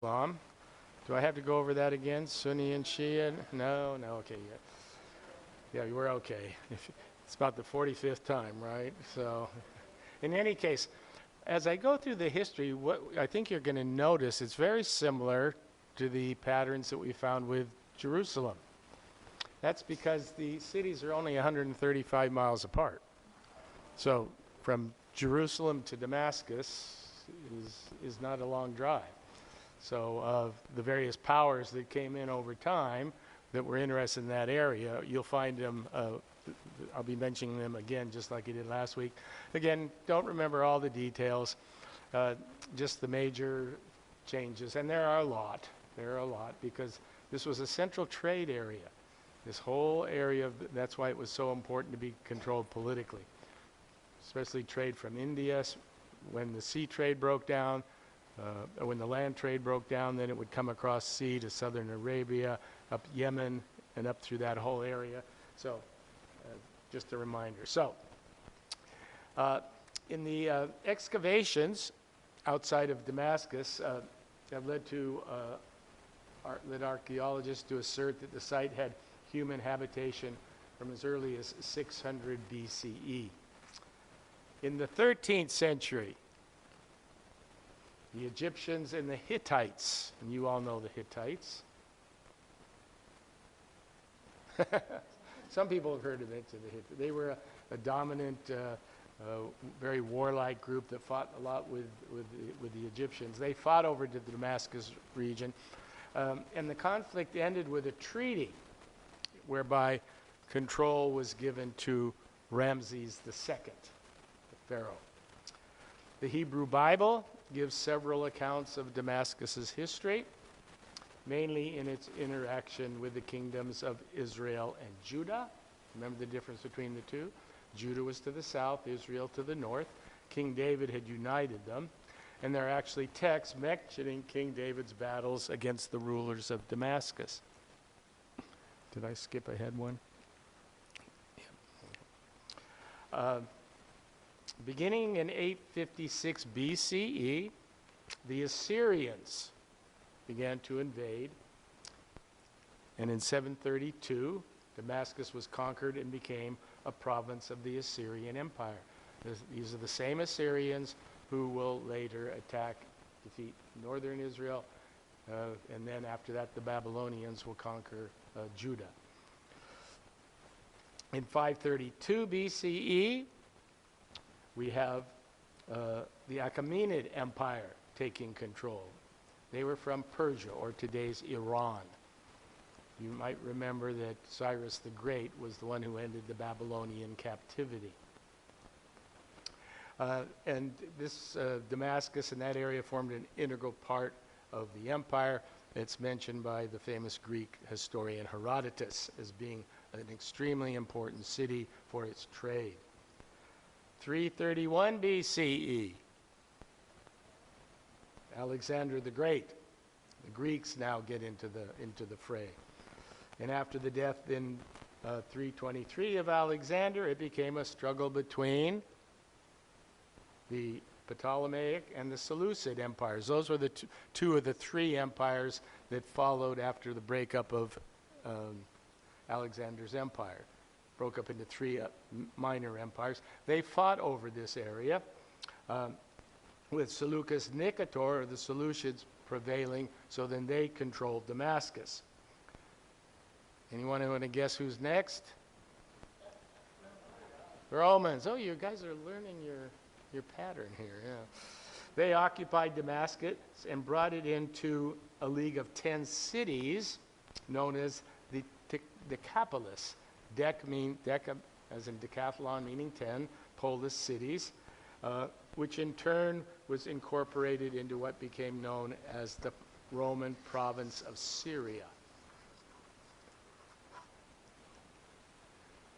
Islam. Do I have to go over that again? Sunni and Shia? No, no, okay. Yeah, we're okay. It's about the 45th time, right? So, in any case, as I go through the history, what I think you're going to notice it's very similar to the patterns that we found with Jerusalem. That's because the cities are only 135 miles apart. So, from Jerusalem to Damascus is not a long drive. So the various powers that came in over time that were interested in that area, you'll find them, I'll be mentioning them again just like I did last week. Again, don't remember all the details, just the major changes. And there are a lot because this was a central trade area. This whole area, that's why it was so important to be controlled politically, especially trade from India. When the sea trade broke down, when the land trade broke down, then it would come across sea to southern Arabia, up Yemen, and up through that whole area. So, just a reminder. So, in the excavations outside of Damascus have led archaeologists to assert that the site had human habitation from as early as 600 BCE. In the 13th century, the Egyptians and the Hittites, and you all know the Hittites. Some people have heard of it. They were a dominant, very warlike group that fought a lot with the Egyptians. They fought over to the Damascus region, and the conflict ended with a treaty whereby control was given to Ramses II, the pharaoh. The Hebrew Bible gives several accounts of Damascus's history, mainly in its interaction with the kingdoms of Israel and Judah. Remember the difference between the two? Judah was to the south, Israel to the north. King David had united them, and there are actually texts mentioning King David's battles against the rulers of Damascus. Did I skip ahead one? Yeah. Beginning in 856 BCE, the Assyrians began to invade, and in 732, Damascus was conquered and became a province of the Assyrian Empire. These are the same Assyrians who will later defeat northern Israel, and then after that, the Babylonians will conquer Judah. In 532 BCE, we have the Achaemenid Empire taking control. They were from Persia, or today's Iran. You might remember that Cyrus the Great was the one who ended the Babylonian captivity. And this Damascus and that area formed an integral part of the empire. It's mentioned by the famous Greek historian Herodotus as being an extremely important city for its trade. 331 BCE, Alexander the Great. The Greeks now get into the fray. And after the death in 323 of Alexander, it became a struggle between the Ptolemaic and the Seleucid empires. Those were the two of the three empires that followed after the breakup of Alexander's empire. Broke up into three minor empires. They fought over this area, with Seleucus Nicator, or the Seleucids, prevailing, so then they controlled Damascus. Anyone want to guess who's next? Romans. Oh, you guys are learning your pattern here, yeah. They occupied Damascus and brought it into a league of 10 cities known as the Decapolis. Deca as in decathlon, meaning 10, polis cities, which in turn was incorporated into what became known as the Roman province of Syria.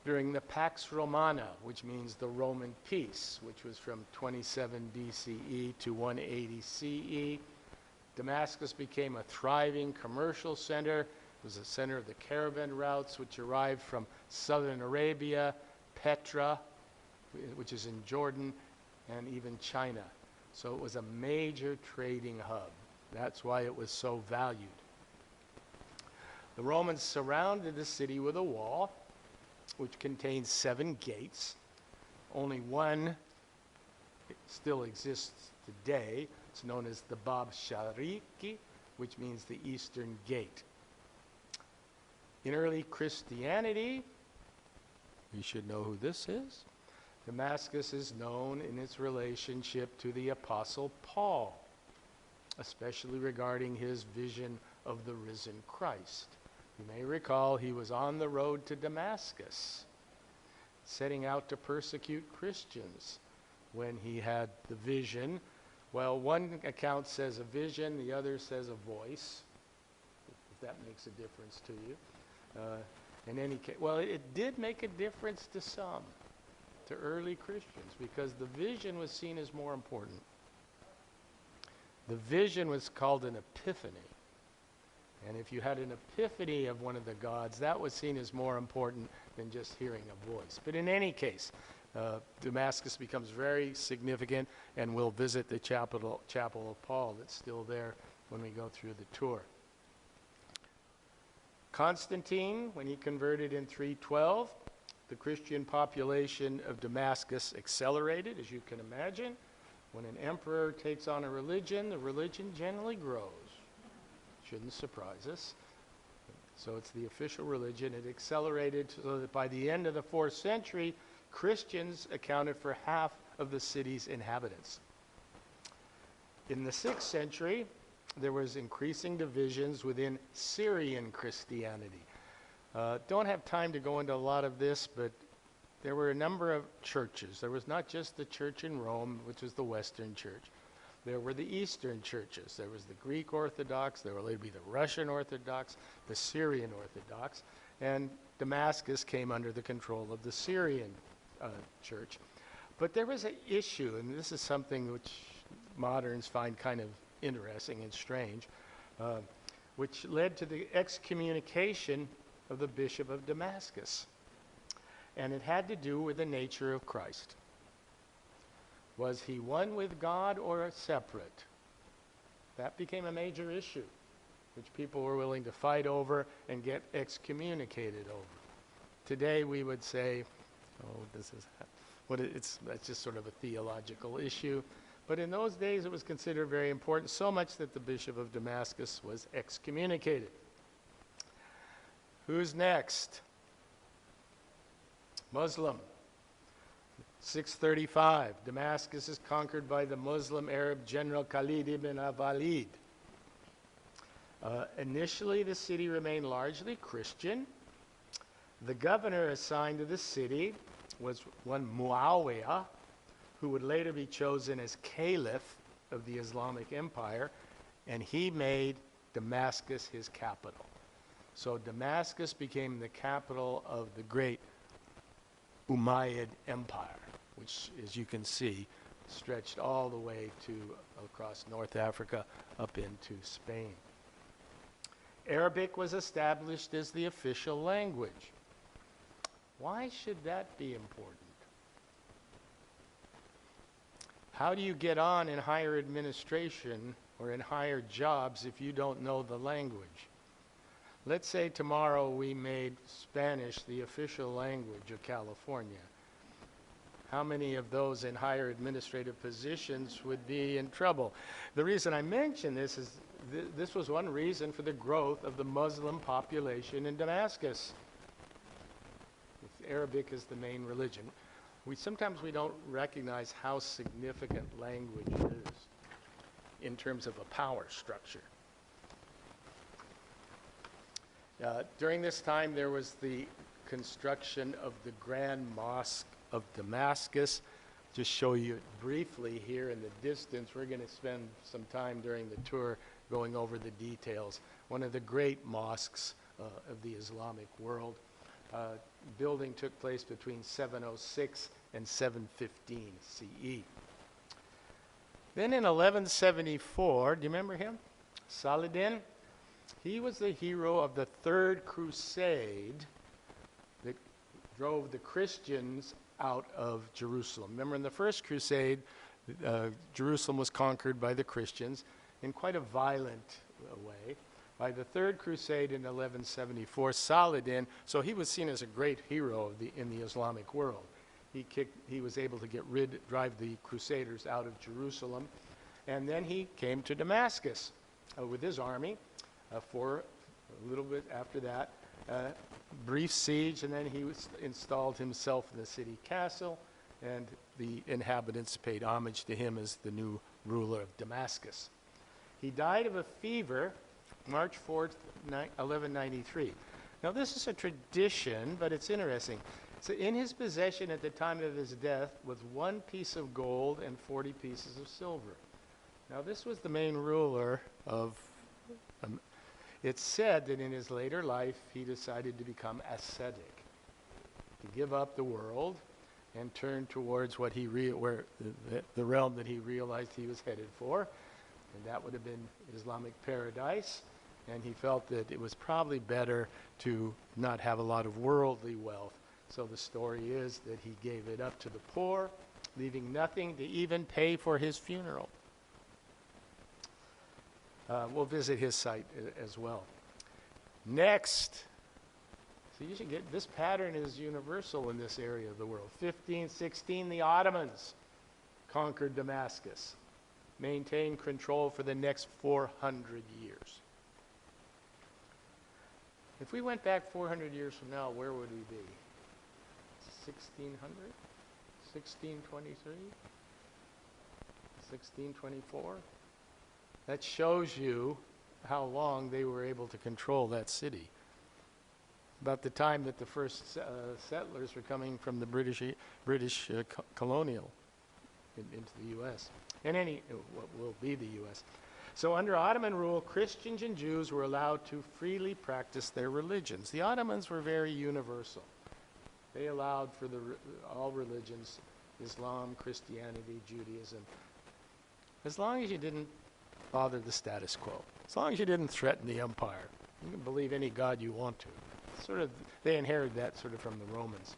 During the Pax Romana, which means the Roman peace, which was from 27 BCE to 180 CE, Damascus became a thriving commercial center. It was a center of the caravan routes which arrived from southern Arabia, Petra, which is in Jordan, and even China. So it was a major trading hub. That's why it was so valued. The Romans surrounded the city with a wall, which contained 7 gates. Only one still exists today. It's known as the Bab Shariki, which means the Eastern Gate. In early Christianity, we should know who this is. Damascus is known in its relationship to the Apostle Paul, especially regarding his vision of the risen Christ. You may recall he was on the road to Damascus, setting out to persecute Christians when he had the vision. Well, one account says a vision, the other says a voice, if that makes a difference to you. In any case, well, it did make a difference to some, to early Christians, because the vision was seen as more important. The vision was called an epiphany. And if you had an epiphany of one of the gods, that was seen as more important than just hearing a voice. But in any case, Damascus becomes very significant, and we'll visit the chapel of Paul that's still there when we go through the tour. Constantine, when he converted in 312, the Christian population of Damascus accelerated, as you can imagine. When an emperor takes on a religion, the religion generally grows. Shouldn't surprise us. So it's the official religion. It accelerated so that by the end of the 4th century, Christians accounted for half of the city's inhabitants. In the 6th century, there was increasing divisions within Syrian Christianity. Don't have time to go into a lot of this, but there were a number of churches. There was not just the church in Rome, which was the Western Church. There were the Eastern churches. There was the Greek Orthodox, there would later be the Russian Orthodox, the Syrian Orthodox, and Damascus came under the control of the Syrian church. But there was an issue, and this is something which moderns find kind of interesting and strange, which led to the excommunication of the Bishop of Damascus. And it had to do with the nature of Christ. Was he one with God or separate? That became a major issue, which people were willing to fight over and get excommunicated over. Today we would say, oh, that's just sort of a theological issue. But in those days it was considered very important, so much that the Bishop of Damascus was excommunicated. Who's next? Muslim. 635, Damascus is conquered by the Muslim Arab general Khalid ibn al-Walid. Initially, the city remained largely Christian. The governor assigned to the city was one Muawiyah, who would later be chosen as caliph of the Islamic Empire, and he made Damascus his capital. So Damascus became the capital of the great Umayyad Empire, which, as you can see, stretched all the way to across North Africa up into Spain. Arabic was established as the official language. Why should that be important? How do you get on in higher administration or in higher jobs if you don't know the language? Let's say tomorrow we made Spanish the official language of California. How many of those in higher administrative positions would be in trouble? The reason I mention this is this was one reason for the growth of the Muslim population in Damascus. Arabic is the main religion. Sometimes we don't recognize how significant language is in terms of a power structure. During this time, there was the construction of the Grand Mosque of Damascus. Just show you briefly here in the distance. We're going to spend some time during the tour going over the details. One of the great mosques of the Islamic world. Building took place between 706 and 715 CE. Then in 1174, do you remember him? Saladin. He was the hero of the Third Crusade that drove the Christians out of Jerusalem. Remember, in the First Crusade, Jerusalem was conquered by the Christians, in quite a violent way. By the Third Crusade in 1174, Saladin, so he was seen as a great hero in the Islamic world. He was able to drive the Crusaders out of Jerusalem, and then he came to Damascus with his army for a little bit after that. Brief siege, and then he installed himself in the city castle, and the inhabitants paid homage to him as the new ruler of Damascus. He died of a fever March 4th, 1193. Now this is a tradition, but it's interesting. So in his possession at the time of his death was 1 piece of gold and 40 pieces of silver. Now this was the main ruler of, it's said that in his later life he decided to become ascetic, to give up the world and turn towards what the realm that he realized he was headed for, and that would have been Islamic paradise. And he felt that it was probably better to not have a lot of worldly wealth. So the story is that he gave it up to the poor, leaving nothing to even pay for his funeral. We'll visit his site as well. Next, so you should get, this pattern is universal in this area of the world. 1516, the Ottomans conquered Damascus, maintained control for the next 400 years. If we went back 400 years from now, where would we be? 1600? 1623? 1624? That shows you how long they were able to control that city. About the time that the first settlers were coming from the British colonial into the U.S. and what will be the U.S. So under Ottoman rule, Christians and Jews were allowed to freely practice their religions. The Ottomans were very universal. They allowed for all religions, Islam, Christianity, Judaism, as long as you didn't bother the status quo, as long as you didn't threaten the empire. You can believe any god you want to. They inherited that sort of from the Romans.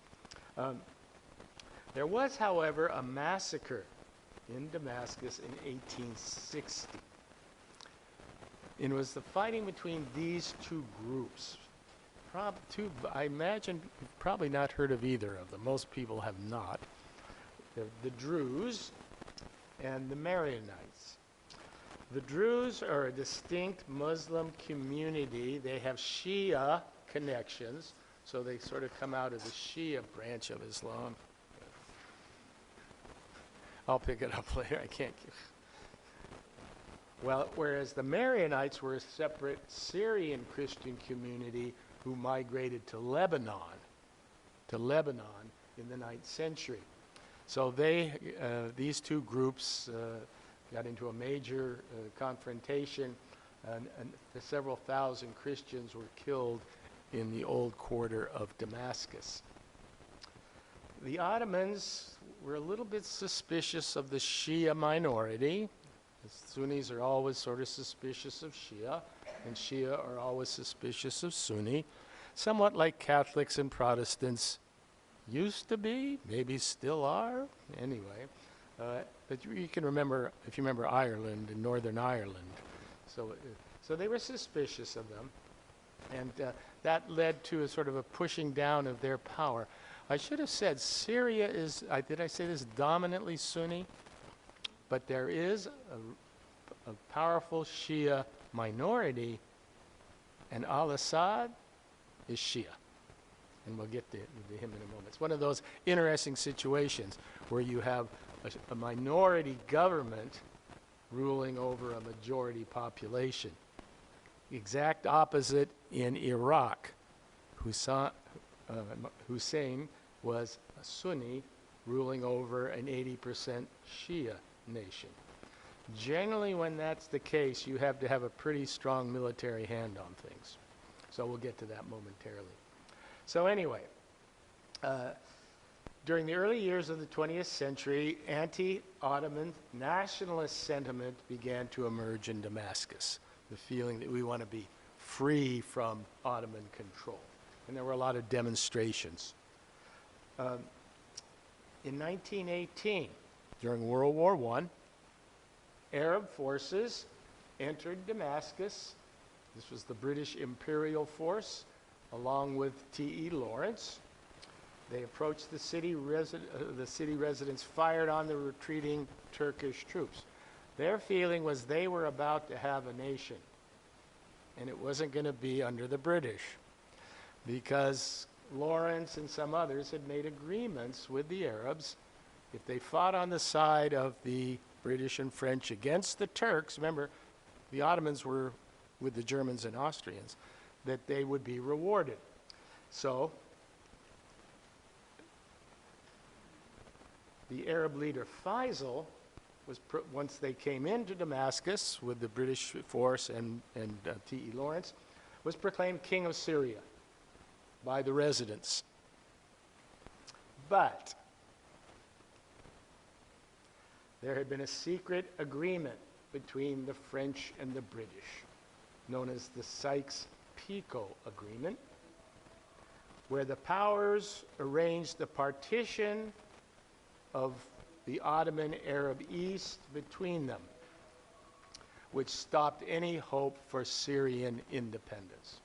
There was, however, a massacre in Damascus in 1860. It was the fighting between these two groups. I imagine you've probably not heard of either of them. Most people have not. The Druze and the Maronites. The Druze are a distinct Muslim community. They have Shia connections, so they sort of come out of the Shia branch of Islam. I'll pick it up later. I can't. Well, whereas the Maronites were a separate Syrian Christian community who migrated to Lebanon in the 9th century. So these two groups got into a major confrontation, and several thousand Christians were killed in the old quarter of Damascus. The Ottomans were a little bit suspicious of the Shia minority. The Sunnis are always sort of suspicious of Shia, and Shia are always suspicious of Sunni, somewhat like Catholics and Protestants used to be, maybe still are, anyway. But you can remember, if you remember Ireland and Northern Ireland. So they were suspicious of them, and that led to a sort of a pushing down of their power. I should have said Syria is, did I say this, dominantly Sunni? But there is a powerful Shia minority, and al-Assad is Shia. And we'll get to him in a moment. It's one of those interesting situations where you have a minority government ruling over a majority population. Exact opposite in Iraq. Hussein was a Sunni ruling over an 80% Shia nation. Generally, when that's the case, you have to have a pretty strong military hand on things. So we'll get to that momentarily. So anyway, during the early years of the 20th century, anti-Ottoman nationalist sentiment began to emerge in Damascus, the feeling that we want to be free from Ottoman control. And there were a lot of demonstrations. In 1918, during World War I, Arab forces entered Damascus. This was the British Imperial Force, along with T.E. Lawrence. They approached the city. The city residents fired on the retreating Turkish troops. Their feeling was they were about to have a nation, and it wasn't going to be under the British, because Lawrence and some others had made agreements with the Arabs. If they fought on the side of the British and French against the Turks, remember, the Ottomans were with the Germans and Austrians, that they would be rewarded. So the Arab leader Faisal was, once they came into Damascus with the British force and T.E. Lawrence, was proclaimed king of Syria by the residents. But there had been a secret agreement between the French and the British, known as the Sykes-Picot Agreement, where the powers arranged the partition of the Ottoman Arab East between them, which stopped any hope for Syrian independence.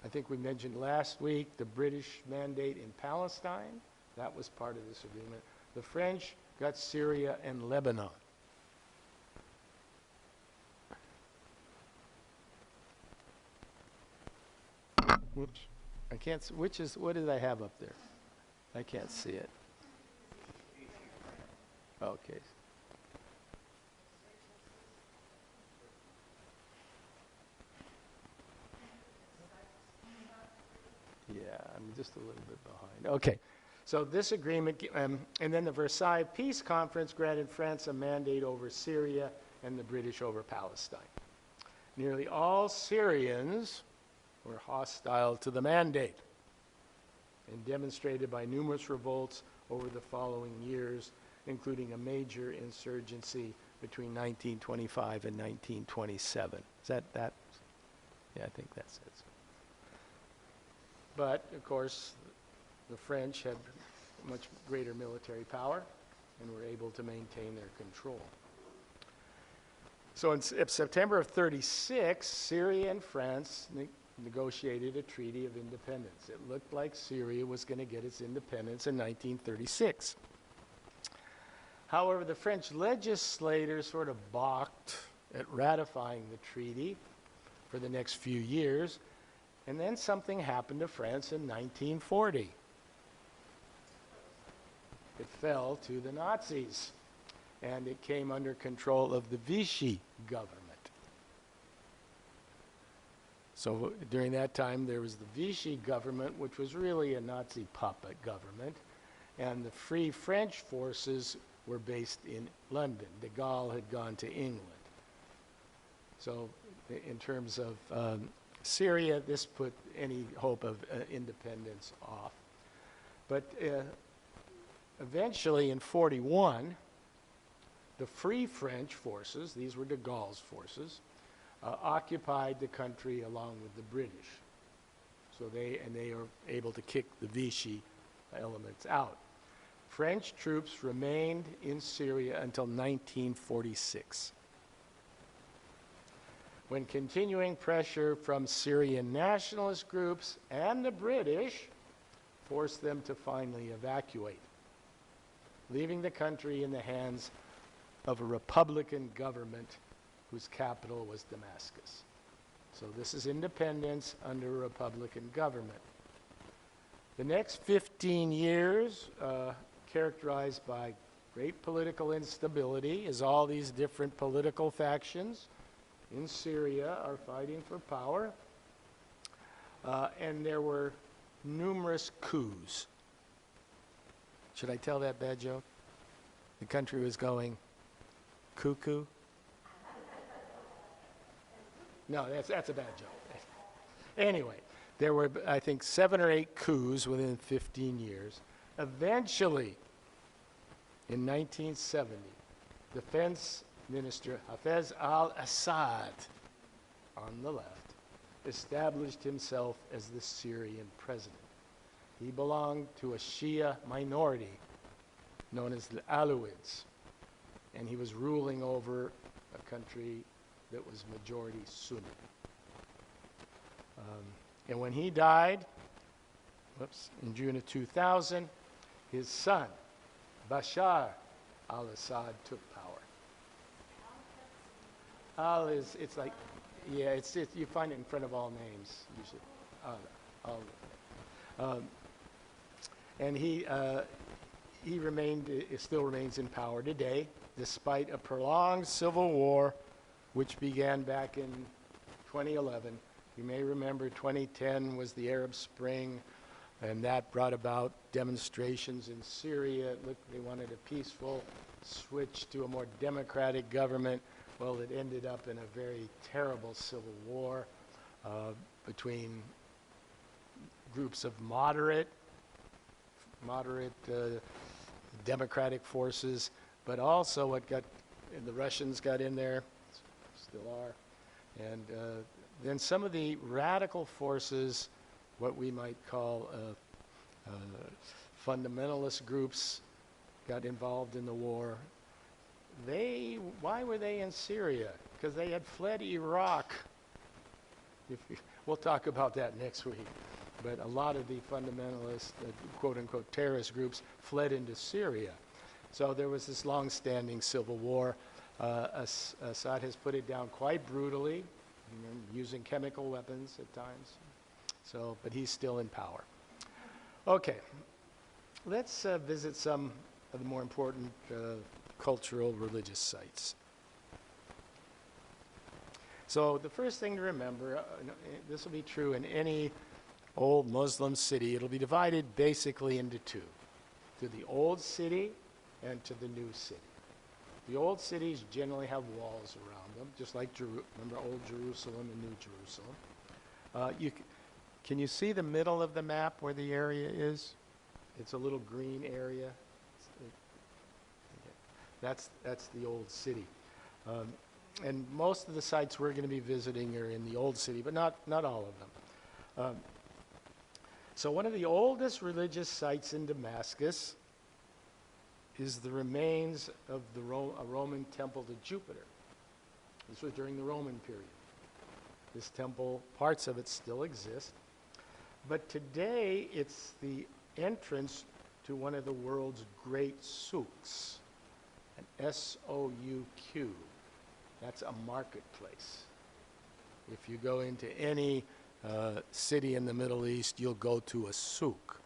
I think we mentioned last week the British mandate in Palestine. That was part of this agreement. The French got Syria and Lebanon. Whoops. I can't, what did I have up there? I can't see it. Okay. Yeah, I'm just a little bit behind. Okay. So this agreement, and then the Versailles Peace Conference granted France a mandate over Syria and the British over Palestine. Nearly all Syrians were hostile to the mandate and demonstrated by numerous revolts over the following years, including a major insurgency between 1925 and 1927. Is that? Yeah, I think that's it. But, of course, the French had much greater military power and were able to maintain their control. So in September of 36, Syria and France negotiated a treaty of independence. It looked like Syria was going to get its independence in 1936. However, the French legislators sort of balked at ratifying the treaty for the next few years, and then something happened to France in 1940. It fell to the Nazis, and it came under control of the Vichy government. So during that time, there was the Vichy government, which was really a Nazi puppet government, and the Free French forces were based in London. De Gaulle had gone to England. So in terms of Syria, this put any hope of independence off. But eventually in 41, the Free French forces, these were de Gaulle's forces, occupied the country along with the British. So they are able to kick the Vichy elements out. French troops remained in Syria until 1946, when continuing pressure from Syrian nationalist groups and the British forced them to finally evacuate, leaving the country in the hands of a Republican government whose capital was Damascus. So this is independence under a Republican government. The next 15 years, characterized by great political instability, as all these different political factions in Syria are fighting for power. And there were numerous coups. Should I tell that bad joke? The country was going cuckoo. No, that's a bad joke. Anyway, there were, I think, 7 or 8 coups within 15 years. Eventually, in 1970, Defense Minister Hafez al-Assad, on the left, established himself as the Syrian president. He belonged to a Shia minority known as the Alawids, and he was ruling over a country that was majority Sunni. And when he died, in June of 2000, his son, Bashar al-Assad, took power. It's like, yeah, you find it in front of all names, usually. And he still remains in power today, despite a prolonged civil war, which began back in 2011. You may remember 2010 was the Arab Spring, and that brought about demonstrations in Syria. They wanted a peaceful switch to a more democratic government. Well, it ended up in a very terrible civil war between groups of moderate democratic forces, but also the Russians got in there, still are, and then some of the radical forces, what we might call fundamentalist groups, got involved in the war. Why were they in Syria? Because they had fled Iraq. We'll talk about that next week. But a lot of the fundamentalist, quote-unquote, terrorist groups fled into Syria. So there was this long-standing civil war. Assad has put it down quite brutally, using chemical weapons at times. But he's still in power. Okay, let's visit some of the more important cultural religious sites. So the first thing to remember, this will be true in any old Muslim city, it'll be divided basically into two, to the old city and to the new city. The old cities generally have walls around them, just like remember Old Jerusalem and New Jerusalem. Can you see the middle of the map where the area is? It's a little green area. That's the old city. And most of the sites we're going to be visiting are in the old city, but not all of them. So one of the oldest religious sites in Damascus is the remains of a Roman temple to Jupiter. This was during the Roman period. This temple, parts of it still exist. But today, it's the entrance to one of the world's great souks, an S-O-U-Q. That's a marketplace. If you go into any city in the Middle East, you'll go to a souk.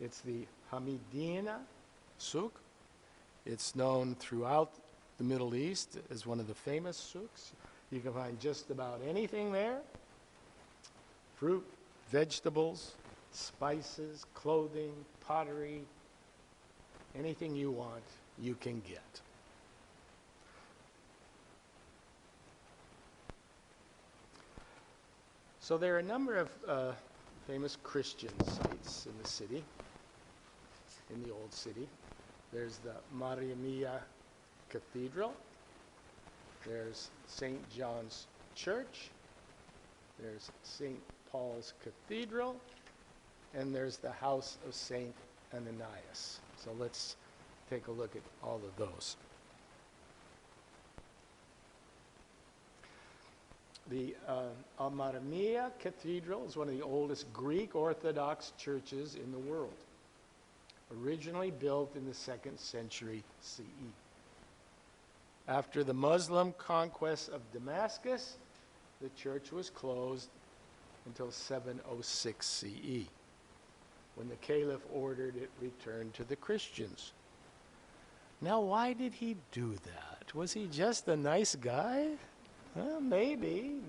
It's the al-Hammidayn souk. It's known throughout the Middle East as one of the famous souks. You can find just about anything there. Fruit, vegetables, spices, clothing, pottery, anything you want, you can get. So there are a number of famous Christian sites in the city, in the old city. There's the Camarillo Cathedral. There's St. John's Church. There's St. Paul's Cathedral. And there's the House of St. Ananias. So let's take a look at all of those. The al-Camarillo Cathedral is one of the oldest Greek Orthodox churches in the world, originally built in the 2nd century CE. After the Muslim conquest of Damascus, the church was closed until 706 CE, when the Caliph ordered it returned to the Christians. Now, why did he do that? Was he just a nice guy? Well, maybe,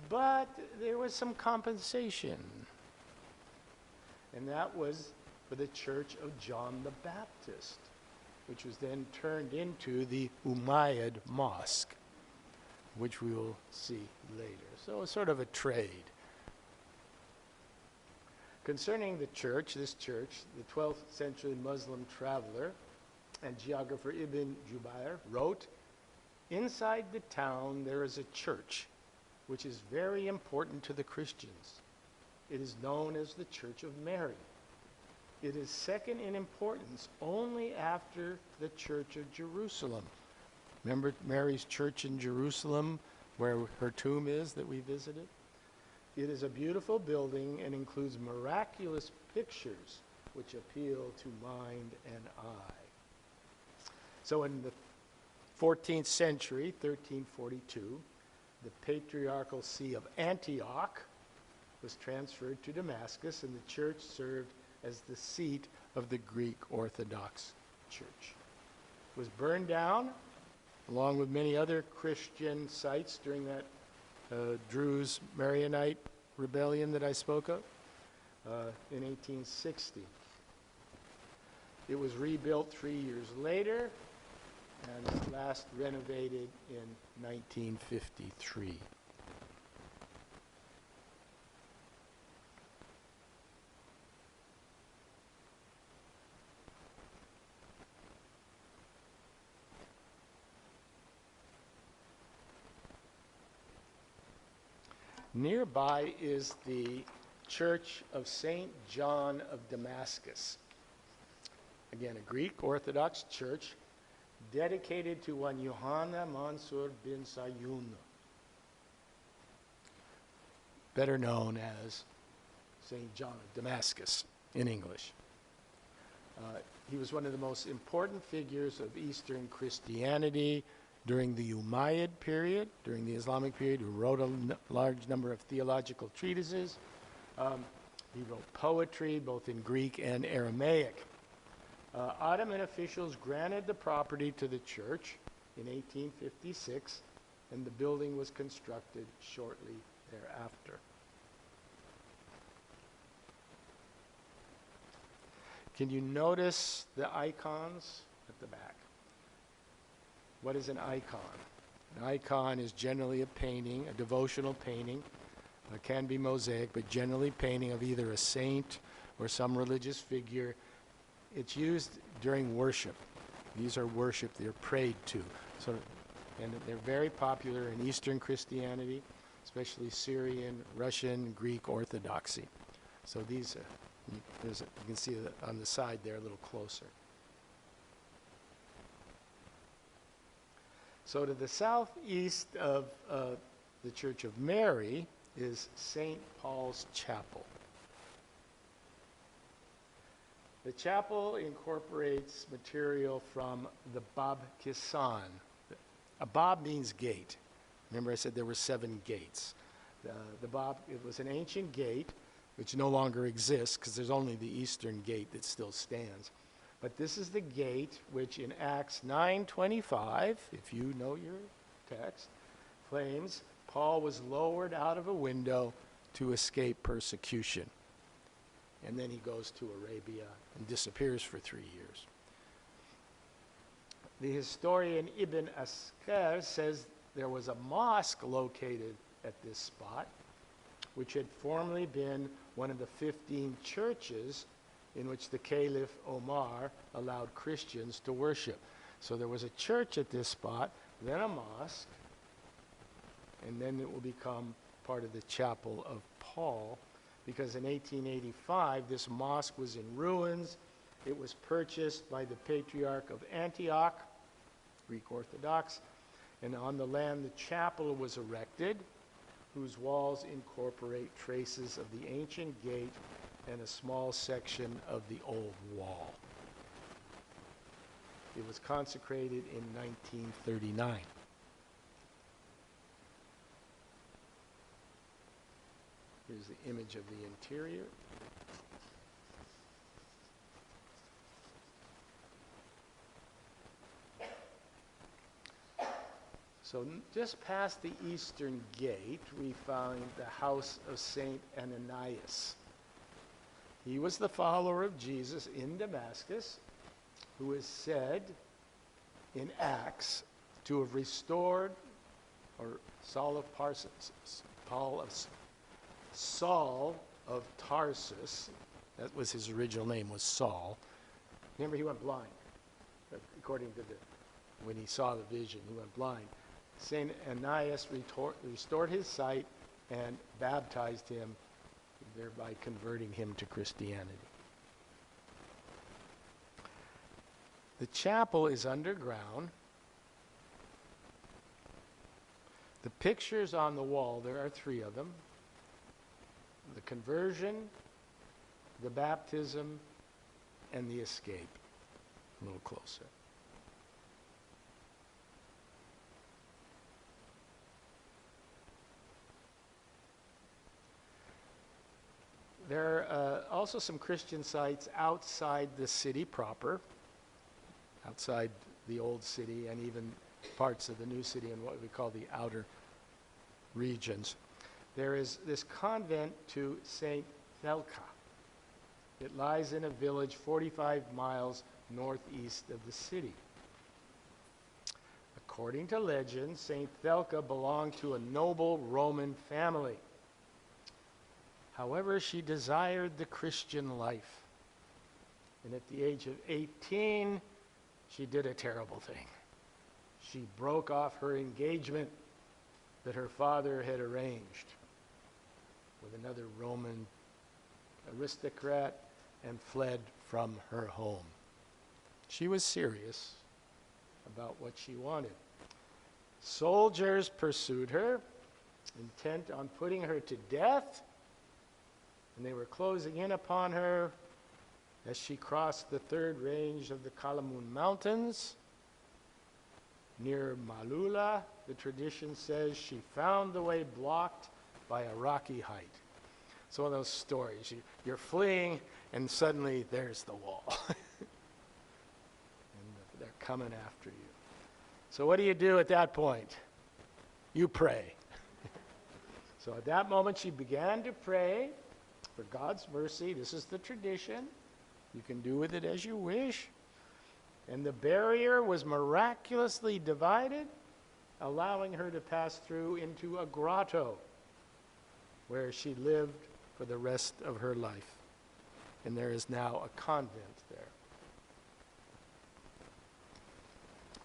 but there was some compensation. And that was for the Church of John the Baptist, which was then turned into the Umayyad Mosque, which we will see later. So it's sort of a trade. Concerning the church, this church, the 12th century Muslim traveler and geographer Ibn Jubayr wrote, "Inside the town there is a church, which is very important to the Christians. It is known as the Church of Mary. It is second in importance only after the Church of Jerusalem. Remember Mary's church in Jerusalem, where her tomb is that we visited? It is a beautiful building and includes miraculous pictures which appeal to mind and eye. So in the 14th century, 1342, the Patriarchal See of Antioch was transferred to Damascus, and the church served as the seat of the Greek Orthodox Church. It was burned down, along with many other Christian sites during that Druze Maronite rebellion that I spoke of in 1860. It was rebuilt 3 years later and was last renovated in 1953. Nearby is the Church of St. John of Damascus. Again, a Greek Orthodox church dedicated to one Yohanna Mansur bin Sayyun, better known as St. John of Damascus in English. He was one of the most important figures of Eastern Christianity during the Umayyad period, during the Islamic period, who wrote a large number of theological treatises. He wrote poetry, both in Greek and Aramaic. Ottoman officials granted the property to the church in 1856, and the building was constructed shortly thereafter. Can you notice the icons at the back? What is an icon? An icon is generally a painting, a devotional painting. It can be mosaic, but generally painting of either a saint or some religious figure. It's used during worship. These are worship, they're prayed to. And they're very popular in Eastern Christianity, especially Syrian, Russian, Greek Orthodoxy. So these, you can see it on the side there a little closer. So to the southeast of the Church of Mary is St. Paul's Chapel. The chapel incorporates material from the Bab Kisan. A Bab means gate. Remember I said there were 7 gates. The Bab, it was an ancient gate which no longer exists because there's only the eastern gate that still stands. But this is the gate which in Acts 9:25, if you know your text, claims Paul was lowered out of a window to escape persecution. And then he goes to Arabia and disappears for 3 years. The historian Ibn Askar says there was a mosque located at this spot, which had formerly been one of the 15 churches in which the Caliph Omar allowed Christians to worship. So there was a church at this spot, then a mosque, and then it will become part of the chapel of Paul, because in 1885 this mosque was in ruins. It was purchased by the Patriarch of Antioch, Greek Orthodox, and on the land the chapel was erected, whose walls incorporate traces of the ancient gate and a small section of the old wall. It was consecrated in 1939. Here's the image of the interior. So just past the eastern gate, we find the house of Saint Ananias. He was the follower of Jesus in Damascus, who is said in Acts to have restored, or Saul of Tarsus, that was his original name, was Saul. Remember, he went blind. According to when he saw the vision, he went blind. Saint Ananias restored his sight and baptized him, thereby converting him to Christianity. The chapel is underground. The pictures on the wall, there are 3 of them. The conversion, the baptism, and the escape. A little closer. There are also some Christian sites outside the city proper, outside the old city, and even parts of the new city in what we call the outer regions. There is this convent to St. Thelka. It lies in a village 45 miles northeast of the city. According to legend, St. Thelka belonged to a noble Roman family. However, she desired the Christian life. And at the age of 18, she did a terrible thing. She broke off her engagement that her father had arranged with another Roman aristocrat and fled from her home. She was serious about what she wanted. Soldiers pursued her, intent on putting her to death, and they were closing in upon her as she crossed the 3rd range of the Kalamun Mountains. Near Malula, the tradition says she found the way blocked by a rocky height. It's one of those stories. You're fleeing, and suddenly there's the wall. And they're coming after you. So what do you do at that point? You pray. So at that moment, she began to pray for God's mercy. This is the tradition. You can do with it as you wish. And the barrier was miraculously divided, allowing her to pass through into a grotto where she lived for the rest of her life. And there is now a convent there.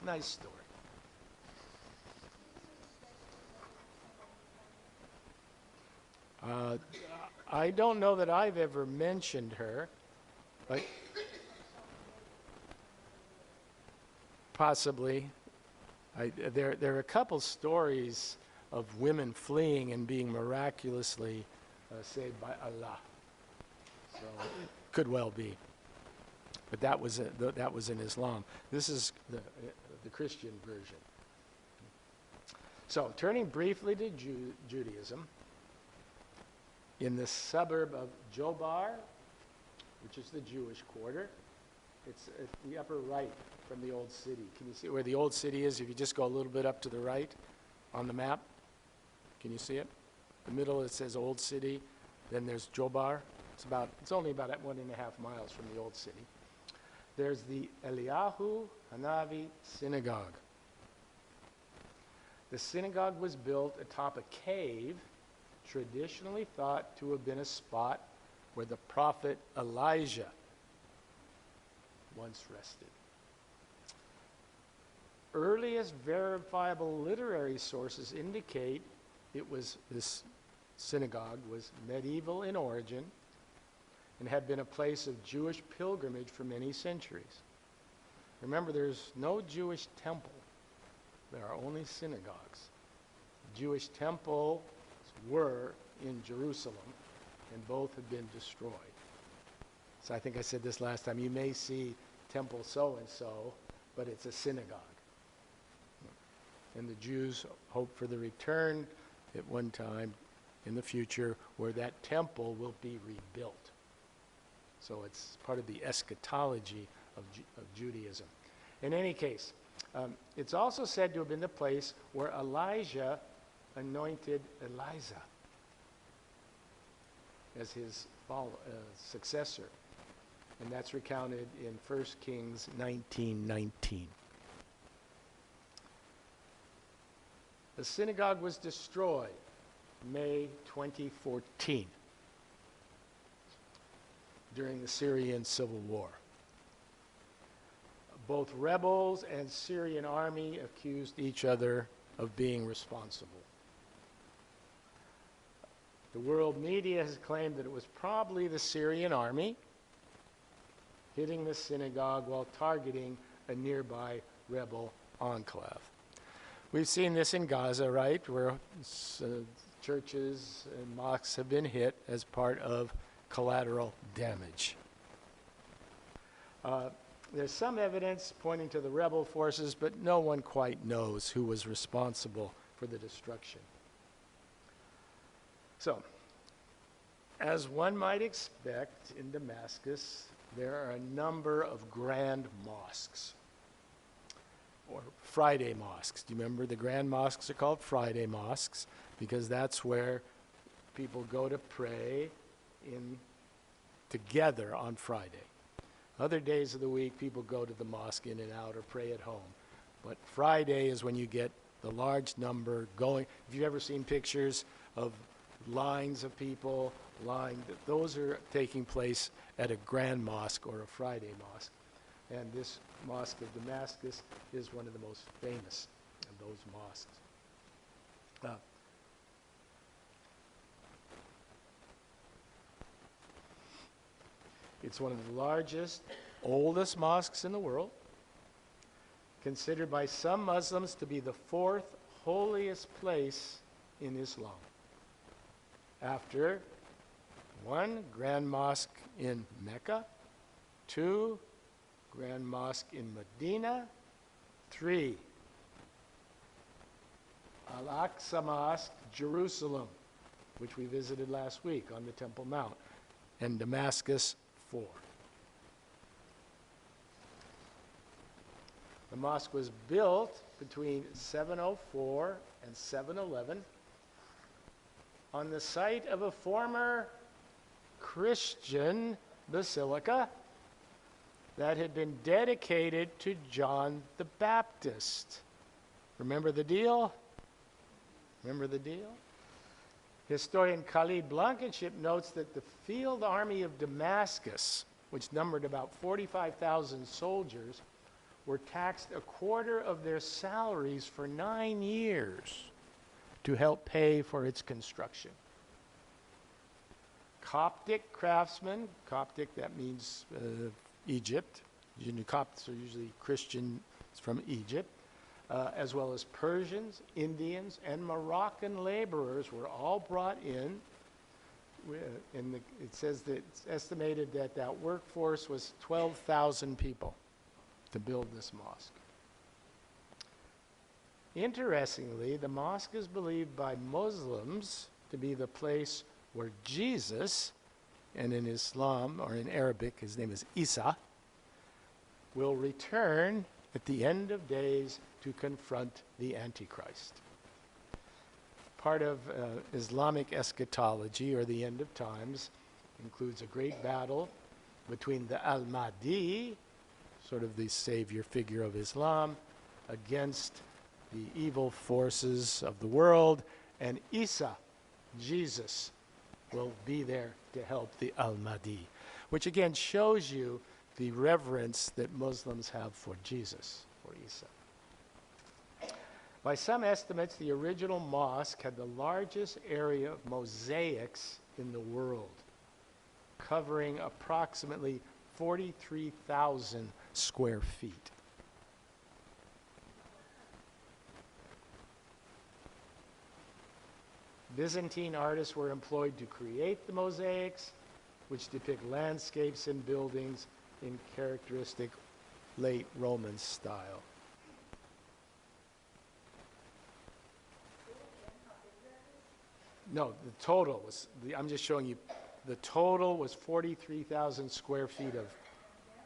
Nice story. I don't know that I've ever mentioned her, but possibly. There are a couple stories of women fleeing and being miraculously saved by Allah. So it could well be. But that was in Islam. This is the Christian version. So turning briefly to Judaism, in the suburb of Jobar, which is the Jewish quarter, it's at the upper right from the old city. Can you see where the old city is? If you just go a little bit up to the right on the map, can you see it? The middle, it says old city. Then there's Jobar. It's only about 1.5 miles from the old city. There's the Eliyahu Hanavi synagogue. The synagogue was built atop a cave, traditionally thought to have been a spot where the prophet Elijah once rested. Earliest verifiable literary sources indicate this synagogue was medieval in origin and had been a place of Jewish pilgrimage for many centuries. Remember, there's no Jewish temple. There are only synagogues. Jewish temples were in Jerusalem, and both have been destroyed. So I think I said this last time. You may see temple so-and-so, but it's a synagogue. And the Jews hope for the return at one time in the future where that temple will be rebuilt. So it's part of the eschatology of Judaism. In any case, it's also said to have been the place where Elijah anointed Elijah as his successor. And that's recounted in 1 Kings 19:19. The synagogue was destroyed May 2014 during the Syrian civil war. Both rebels and Syrian army accused each other of being responsible. The world media has claimed that it was probably the Syrian army hitting the synagogue while targeting a nearby rebel enclave. We've seen this in Gaza, right, where churches and mosques have been hit as part of collateral damage. There's some evidence pointing to the rebel forces, but no one quite knows who was responsible for the destruction. So, as one might expect in Damascus, there are a number of grand mosques, or Friday mosques. Do you remember the grand mosques are called Friday mosques because that's where people go to pray together on Friday. Other days of the week, people go to the mosque in and out or pray at home. But Friday is when you get the large number going. If you've ever seen pictures of lines of people, those are taking place at a grand mosque or a Friday mosque. And this mosque of Damascus is one of the most famous of those mosques. It's one of the largest, oldest mosques in the world, considered by some Muslims to be the fourth holiest place in Islam. After 1, Grand Mosque in Mecca, 2, Grand Mosque in Medina, 3, al-Aqsa Mosque, Jerusalem, which we visited last week on the Temple Mount, and Damascus, 4. The mosque was built between 704 and 711 on the site of a former Christian basilica that had been dedicated to John the Baptist. Remember the deal? Remember the deal? Historian Khalid Blankenship notes that the field army of Damascus, which numbered about 45,000 soldiers, were taxed a quarter of their salaries for 9 years to help pay for its construction. Coptic craftsmen, Coptic, that means Egypt. Copts are usually Christians from Egypt, as well as Persians, Indians, and Moroccan laborers were all brought in. It says that it's estimated that that workforce was 12,000 people to build this mosque. Interestingly, the mosque is believed by Muslims to be the place where Jesus, and in Islam, or in Arabic, his name is Isa, will return at the end of days to confront the Antichrist. Part of Islamic eschatology, or the end of times, includes a great battle between the al-Mahdi, sort of the savior figure of Islam, against the evil forces of the world, and Isa, Jesus, will be there to help the al-Mahdi, which again shows you the reverence that Muslims have for Jesus, for Isa. By some estimates, the original mosque had the largest area of mosaics in the world, covering approximately 43,000 square feet. Byzantine artists were employed to create the mosaics, which depict landscapes and buildings in characteristic late Roman style. No, the total was, I'm just showing you, the total was 43,000 square feet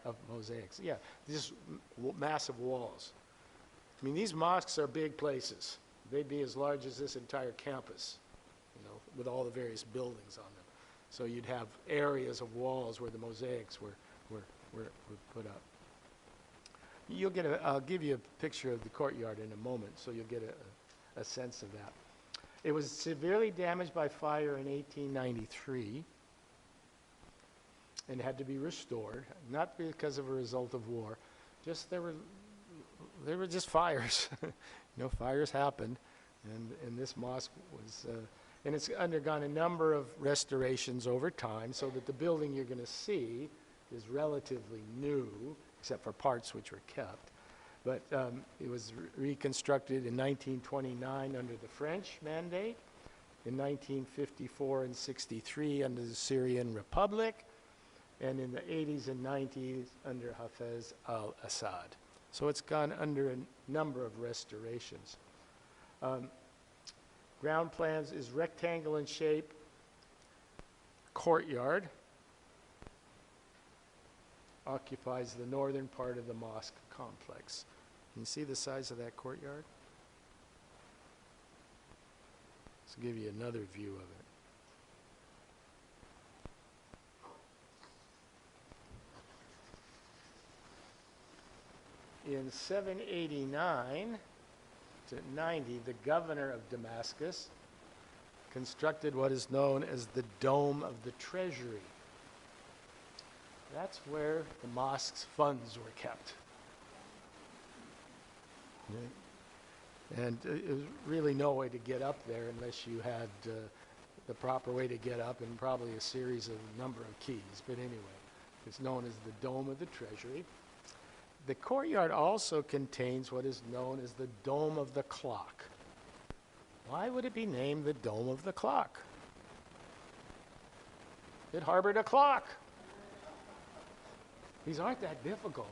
of mosaics. Yeah, these massive walls. I mean, these mosques are big places. They'd be as large as this entire campus, with all the various buildings on them. So you'd have areas of walls where the mosaics were put up. I'll give you a picture of the courtyard in a moment, so you'll get a sense of that. It was severely damaged by fire in 1893 and had to be restored, not because of a result of war, just there were just fires. Fires happened, and this mosque was, and it's undergone a number of restorations over time, so that the building you're going to see is relatively new except for parts which were kept. But it was reconstructed in 1929 under the French mandate, in 1954 and 63 under the Syrian Republic, and in the 80s and 90s under Hafez al-Assad. So it's gone under a number of restorations. Ground plans is rectangle in shape, courtyard, occupies the northern part of the mosque complex. Can you see the size of that courtyard? Let's give you another view of it. In 789 to 90, the governor of Damascus constructed what is known as the Dome of the Treasury. That's where the mosque's funds were kept. And there was really no way to get up there unless you had the proper way to get up and probably a series of number of keys. But anyway, it's known as the Dome of the Treasury. The courtyard also contains what is known as the Dome of the Clock. Why would it be named the Dome of the Clock? It harbored a clock. These aren't that difficult.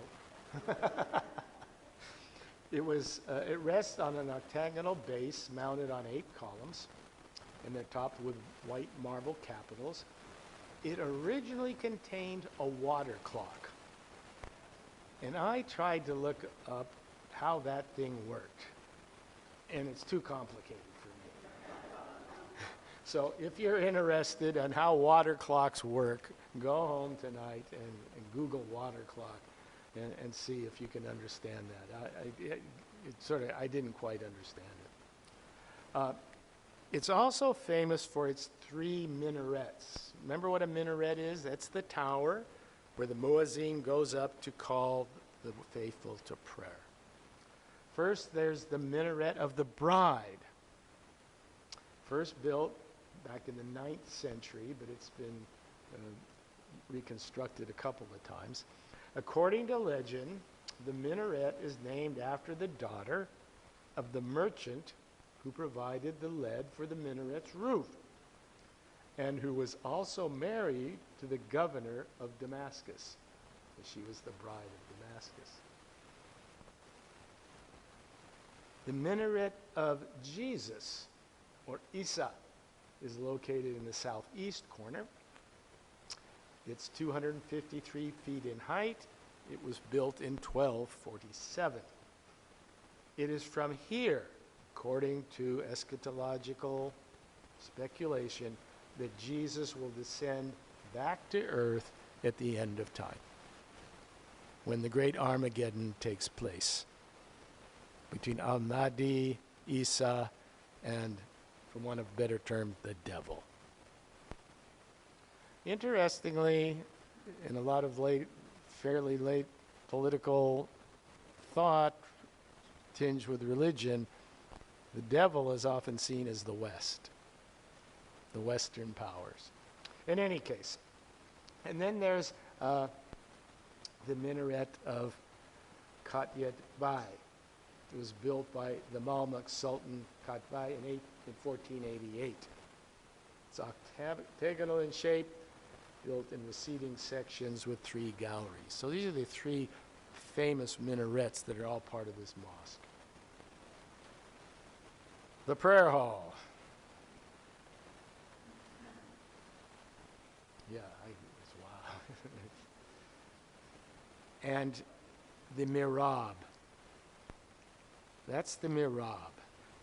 It rests on an octagonal base mounted on 8 columns, and they're topped with white marble capitals. It originally contained a water clock. And I tried to look up how that thing worked, and it's too complicated for me. So if you're interested in how water clocks work, go home tonight and Google water clock and see if you can understand that. I didn't quite understand it. It's also famous for its 3 minarets. Remember what a minaret is? That's the tower where the muezzin goes up to call the faithful to prayer. First, there's the minaret of the bride. First built back in the 9th century, but it's been reconstructed a couple of times. According to legend, the minaret is named after the daughter of the merchant who provided the lead for the minaret's roof, and who was also married to the governor of Damascus. She was the bride of Damascus. The minaret of Jesus, or Isa, is located in the southeast corner. It's 253 feet in height. It was built in 1247. It is from here, according to eschatological speculation, that Jesus will descend back to earth at the end of time, when the great Armageddon takes place between al-Mahdi, Isa, and, for want of better terms, the devil. Interestingly, in a lot of fairly late political thought tinged with religion, the devil is often seen as the West, the Western powers. In any case, and then there's the minaret of Qatyat Bai. It was built by the Mamluk Sultan Qutbay in 1488. It's octagonal in shape, built in receding sections with 3 galleries. So these are the 3 famous minarets that are all part of this mosque. The prayer hall. Yeah, it's wow. And the mihrab. That's the mihrab.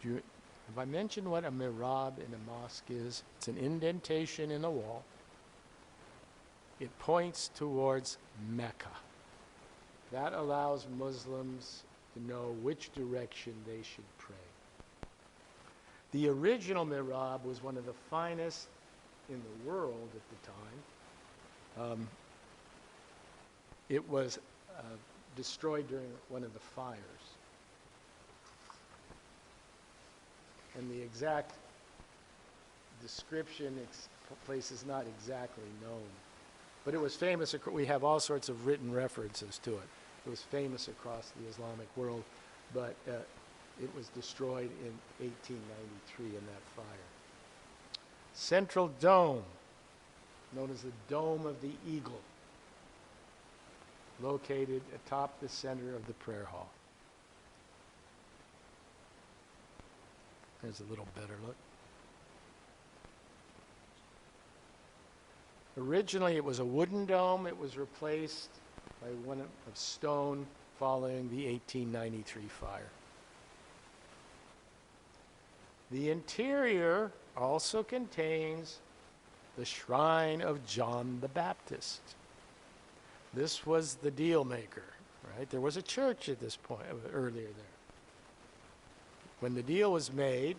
Have I mentioned what a mihrab in a mosque is? It's an indentation in a wall. It points towards Mecca. That allows Muslims to know which direction they should pray. The original mihrab was one of the finest in the world at the time. It was destroyed during one of the fires. And the exact description, place is not exactly known. But it was famous. We have all sorts of written references to it. It was famous across the Islamic world, but it was destroyed in 1893 in that fire. Central dome, known as the Dome of the Eagle, located atop the center of the prayer hall. There's a little better look. Originally, it was a wooden dome. It was replaced by one of stone following the 1893 fire. The interior also contains the shrine of John the Baptist. This was the deal maker, right? There was a church at this point, earlier there. When the deal was made,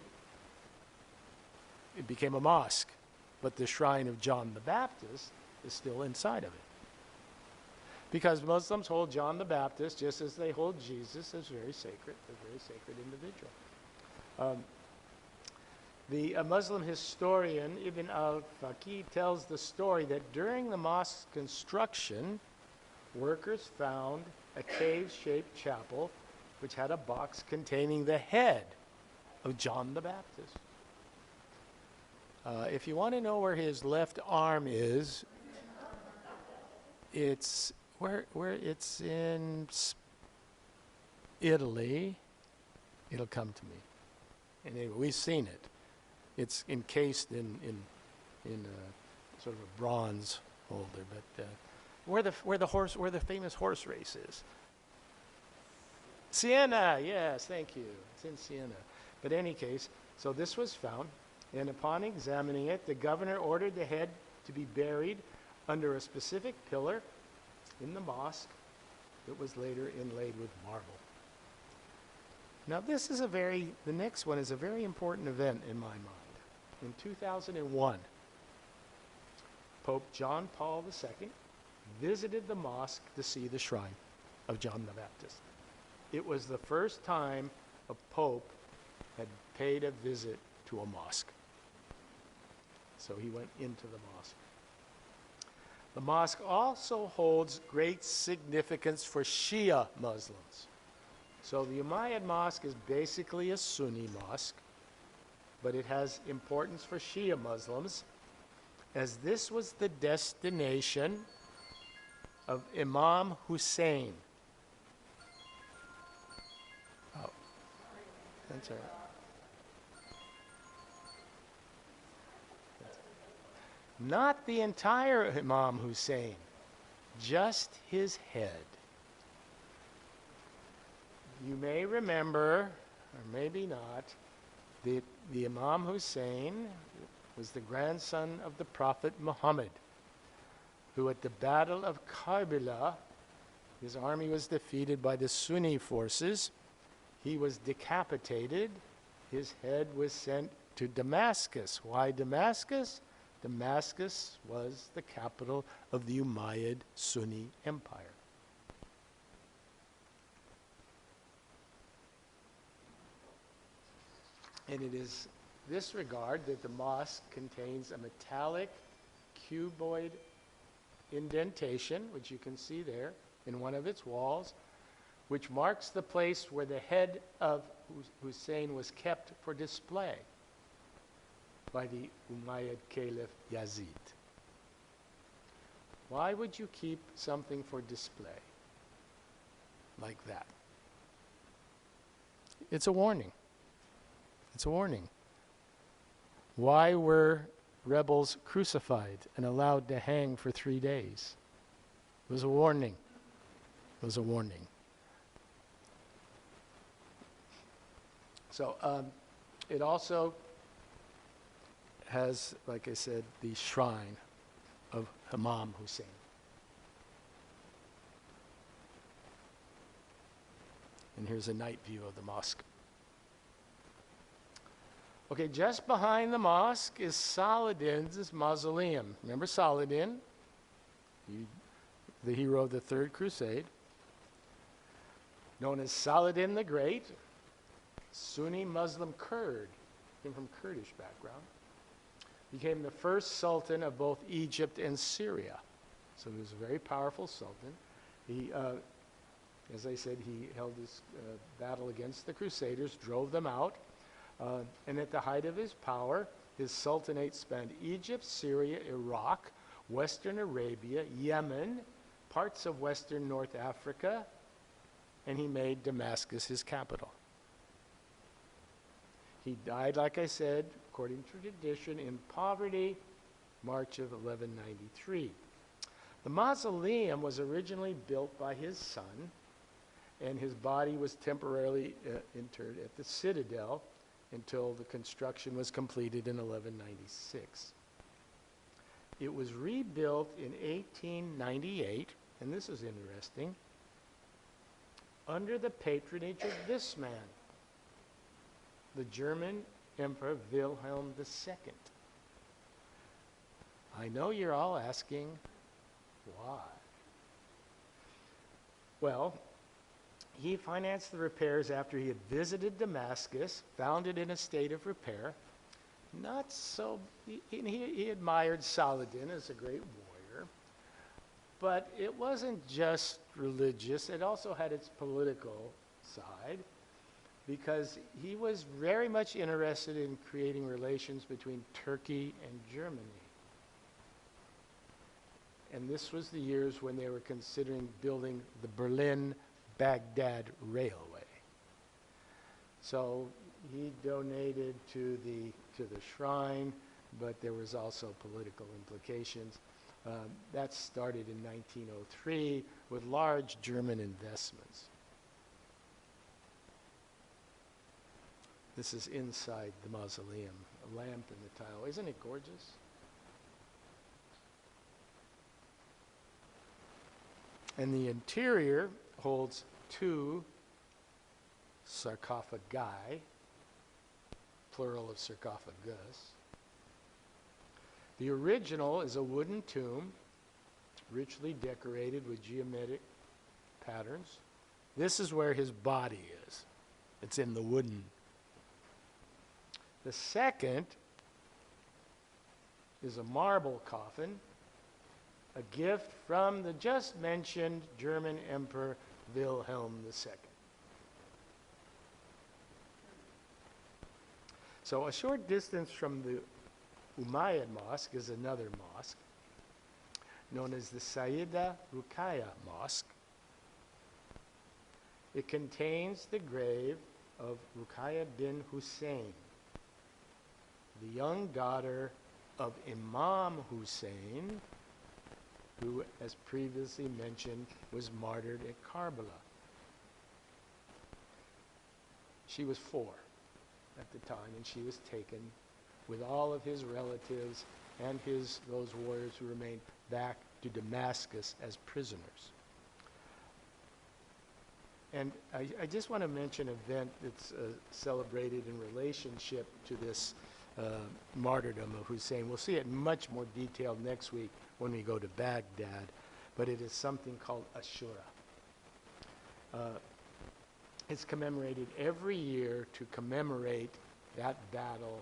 it became a mosque, but the shrine of John the Baptist is still inside of it. Because Muslims hold John the Baptist, just as they hold Jesus, as very sacred, a very sacred individual. The Muslim historian Ibn al-Faqih tells the story that during the mosque's construction, workers found a cave-shaped chapel which had a box containing the head of John the Baptist. If you want to know where his left arm is, it's where it's in Italy. It'll come to me. And anyway, we've seen it. It's encased in sort of a bronze holder, but where the famous horse race is. Siena, yes, thank you. It's in Siena. But in any case, so this was found, and upon examining it, the governor ordered the head to be buried under a specific pillar in the mosque that was later inlaid with marble. Now this is the next one is a very important event in my mind. In 2001, Pope John Paul II visited the mosque to see the shrine of John the Baptist. It was the first time a pope had paid a visit to a mosque. So he went into the mosque. The mosque also holds great significance for Shia Muslims. So the Umayyad Mosque is basically a Sunni mosque, but it has importance for Shia Muslims, as this was the destination of Imam Hussein. Oh, that's all right. Not the entire Imam Hussein, just his head. You may remember, or maybe not, the Imam Hussein was the grandson of the Prophet Muhammad, who at the Battle of Karbala, his army was defeated by the Sunni forces. He was decapitated. His head was sent to Damascus. Why Damascus? Damascus was the capital of the Umayyad Sunni Empire. And it is this regard that the mosque contains a metallic cuboid indentation, which you can see there in one of its walls, which marks the place where the head of Hussein was kept for display by the Umayyad Caliph Yazid. Why would you keep something for display like that? It's a warning. It's a warning. Why were rebels crucified and allowed to hang for 3 days? It was a warning. It was a warning. So it also has, like I said, the shrine of Imam Hussein. And here's a night view of the mosque. Okay, just behind the mosque is Saladin's mausoleum. Remember Saladin? The hero of the Third Crusade. Known as Saladin the Great, Sunni Muslim Kurd, came from Kurdish background. Became the first sultan of both Egypt and Syria. So he was a very powerful sultan. He As I said, he held this battle against the Crusaders, drove them out, and at the height of his power, his sultanate spanned Egypt, Syria, Iraq, Western Arabia, Yemen, parts of Western North Africa, and he made Damascus his capital. He died, like I said, according to tradition, in poverty, March of 1193. The mausoleum was originally built by his son, and his body was temporarily interred at the citadel until the construction was completed in 1196. It was rebuilt in 1898, and this is interesting, under the patronage of this man, the German Emperor Wilhelm II. I know you're all asking, why? Well, he financed the repairs after he had visited Damascus, found it in a state of repair. Not so, he admired Saladin as a great warrior, but it wasn't just religious, it also had its political side, because he was very much interested in creating relations between Turkey and Germany. And this was the years when they were considering building the Berlin-Baghdad Railway. So he donated to the shrine, but there was also political implications. That started in 1903 with large German investments. This is inside the mausoleum, a lamp in the tile. Isn't it gorgeous? And the interior holds two sarcophagi, plural of sarcophagus. The original is a wooden tomb, richly decorated with geometric patterns. This is where his body is. It's in the wooden. The second is a marble coffin, a gift from the just mentioned German Emperor Wilhelm II. So a short distance from the Umayyad Mosque is another mosque known as the Sayyida Ruqayya Mosque. It contains the grave of Ruqayya bin Hussein, the young daughter of Imam Hussein, who, as previously mentioned, was martyred at Karbala. She was 4 at the time, and she was taken with all of his relatives and those warriors who remained back to Damascus as prisoners. And I just want to mention an event that's celebrated in relationship to this martyrdom of Hussein. We'll see it in much more detail next week when we go to Baghdad, but it is something called Ashura. It's commemorated every year to commemorate that battle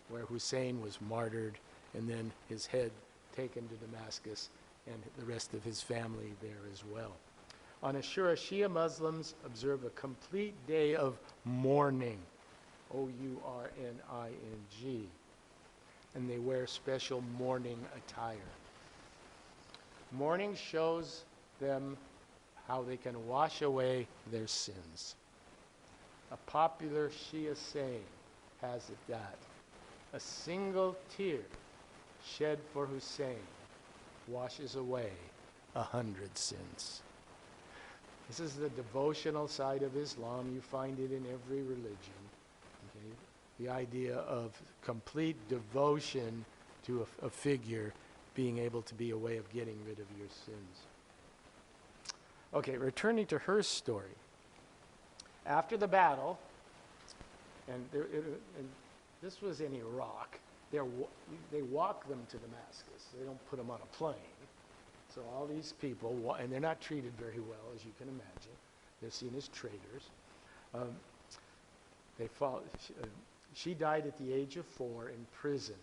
where Hussein was martyred and then his head taken to Damascus and the rest of his family there as well. On Ashura, Shia Muslims observe a complete day of mourning, O-U-R-N-I-N-G, and they wear special mourning attire. Mourning shows them how they can wash away their sins. A popular Shia saying has it that a single tear shed for Hussein washes away 100 sins. This is the devotional side of Islam. You find it in every religion. Okay? The idea of complete devotion to a figure being able to be a way of getting rid of your sins. Okay, returning to her story. After the battle, and this was in Iraq, they walk them to Damascus. They don't put them on a plane. So all these people, and they're not treated very well, as you can imagine. They're seen as traitors. She died at the age of 4 in prison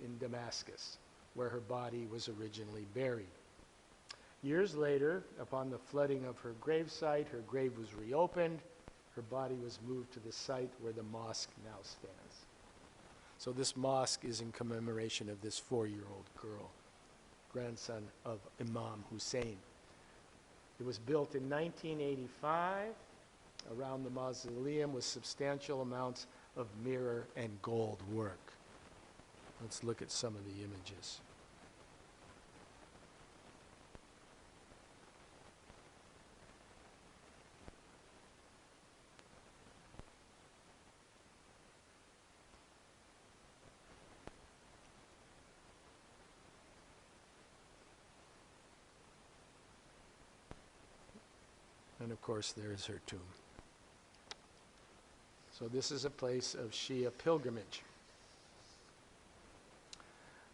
in Damascus, where her body was originally buried. Years later, upon the flooding of her gravesite, her grave was reopened. Her body was moved to the site where the mosque now stands. So this mosque is in commemoration of this 4-year-old girl, grandson of Imam Hussein. It was built in 1985 around the mausoleum with substantial amounts of mirror and gold work. Let's look at some of the images. And of course, there's her tomb. So this is a place of Shia pilgrimage.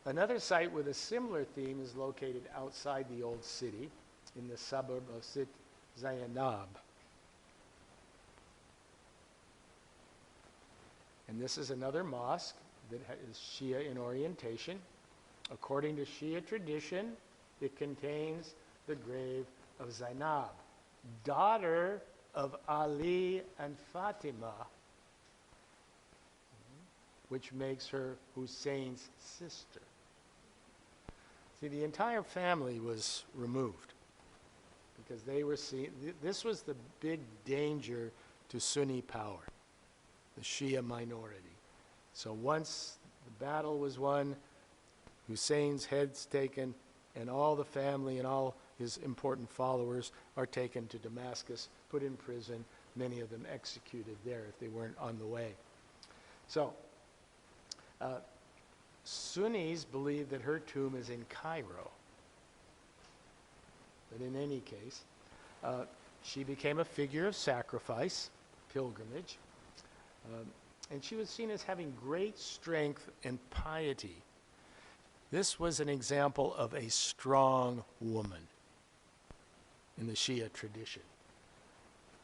Another site with a similar theme is located outside the old city in the suburb of Sit Zainab. And this is another mosque that is Shia in orientation. According to Shia tradition, it contains the grave of Zainab, daughter of Ali and Fatima, which makes her Hussein's sister. See, the entire family was removed because they were seen, this was the big danger to Sunni power, the Shia minority. So once the battle was won, Hussein's head's taken, and all the family and all his important followers are taken to Damascus, put in prison, many of them executed there if they weren't on the way. So, Sunnis believe that her tomb is in Cairo. But in any case, she became a figure of sacrifice, pilgrimage, and she was seen as having great strength and piety. This was an example of a strong woman in the Shia tradition.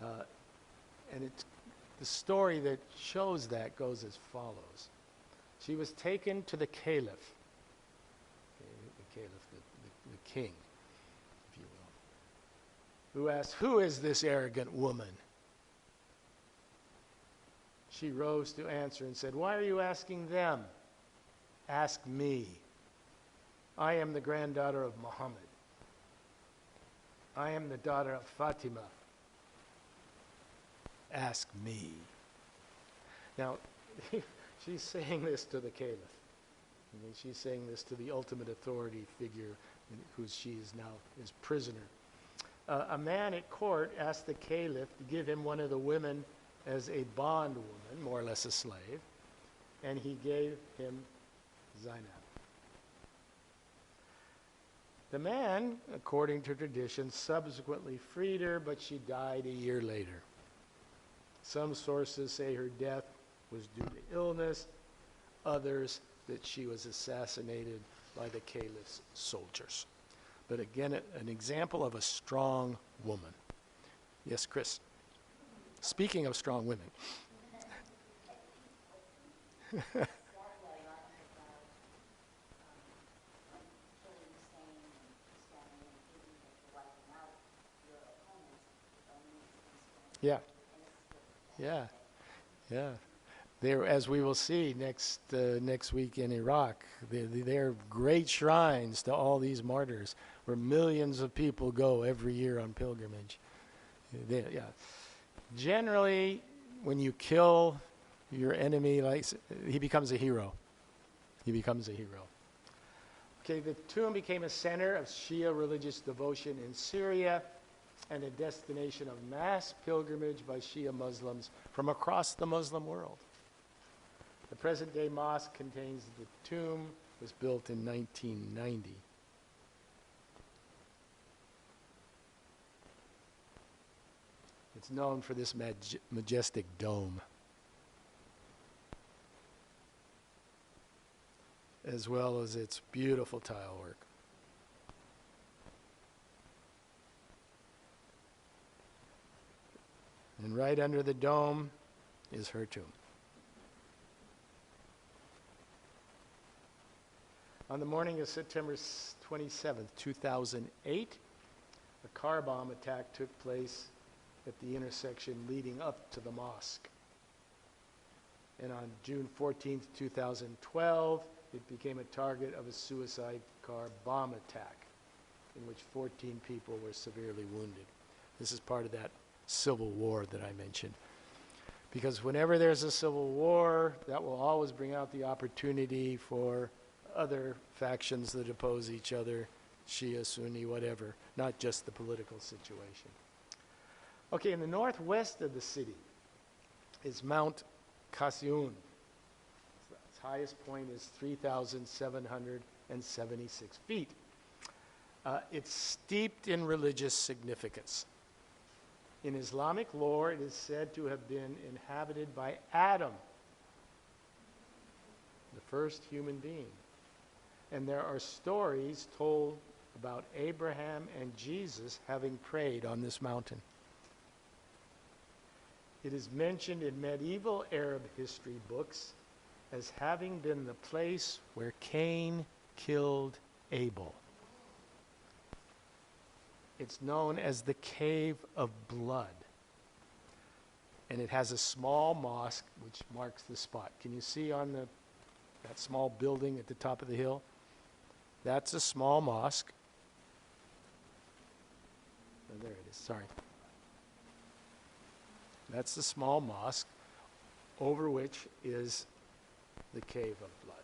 And the story that shows that goes as follows. She was taken to the caliph, the king, if you will, who asked, "Who is this arrogant woman?" She rose to answer and said, "Why are you asking them? Ask me. I am the granddaughter of Muhammad. I am the daughter of Fatima. Ask me." Now, she's saying this to the caliph. I mean, she's saying this to the ultimate authority figure who she is now his prisoner. A man at court asked the caliph to give him one of the women as a bondwoman, more or less a slave, and he gave him Zainab. The man, according to tradition, subsequently freed her, but she died a year later. Some sources say her death was due to illness, others that she was assassinated by the caliph's soldiers. But again, an example of a strong woman. Yes, Chris. Speaking of strong women. Yeah. There, as we will see next week in Iraq, they're great shrines to all these martyrs, where millions of people go every year on pilgrimage. Generally, when you kill your enemy, he becomes a hero. He becomes a hero. Okay, the tomb became a center of Shia religious devotion in Syria and a destination of mass pilgrimage by Shia Muslims from across the Muslim world. The present-day mosque contains the tomb, was built in 1990. It's known for this majestic dome, as well as its beautiful tile work. And right under the dome is her tomb. On the morning of September 27th, 2008, a car bomb attack took place at the intersection leading up to the mosque. And on June 14th, 2012, it became a target of a suicide car bomb attack in which 14 people were severely wounded. This is part of that civil war that I mentioned. Because whenever there's a civil war, that will always bring out the opportunity for other factions that oppose each other, Shia, Sunni, whatever, not just the political situation. Okay, in the northwest of the city is Mount Qasiyun. Its highest point is 3,776 feet. It's steeped in religious significance. In Islamic lore, it is said to have been inhabited by Adam, the first human being. And there are stories told about Abraham and Jesus having prayed on this mountain. It is mentioned in medieval Arab history books as having been the place where Cain killed Abel. It's known as the Cave of Blood. And it has a small mosque which marks the spot. Can you see on that small building at the top of the hill? That's a small mosque. Oh, there it is, sorry. That's the small mosque over which is the Cave of Blood.